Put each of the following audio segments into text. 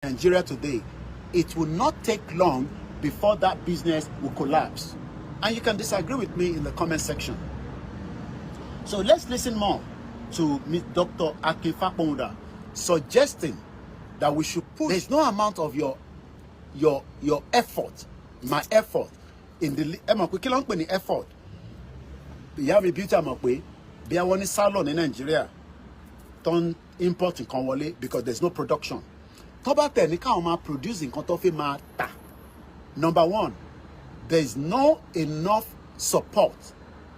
Nigeria today, it will not take long before that business will collapse. And you can disagree with me in the comment section. So let's listen more to Dr. Akin Fakponda suggesting that we should put, there's no amount of your effort, my effort, in the effort. You have a beauty amokwe, be a one salon in Nigeria, don't import in Conwole because there's no production. Toba technica oma producing kontofe mata. Number one, there is no enough support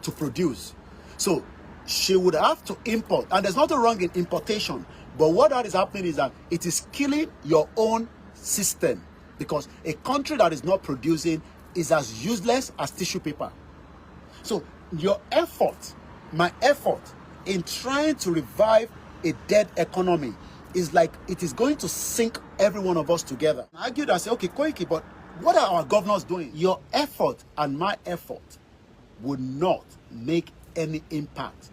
to produce. So she would have to import, and there's nothing wrong in importation, but what that is happening is that it is killing your own system, because a country that is not producing is as useless as tissue paper. So your effort, my effort in trying to revive a dead economy is like it is going to sink every one of us together. I argued and say, okay, Koiki, but what are our governors doing? Your effort and my effort would not make any impact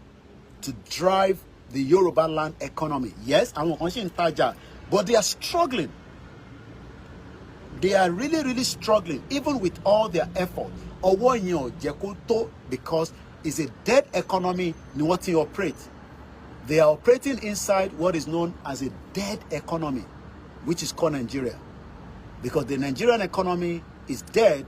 to drive the Yoruba land economy. Yes, I'm in Taja, but they are struggling. They are really, really struggling, even with all their effort. Because it's a dead economy in what they operate. They are operating inside what is known as a dead economy, which is called Nigeria. Because the Nigerian economy is dead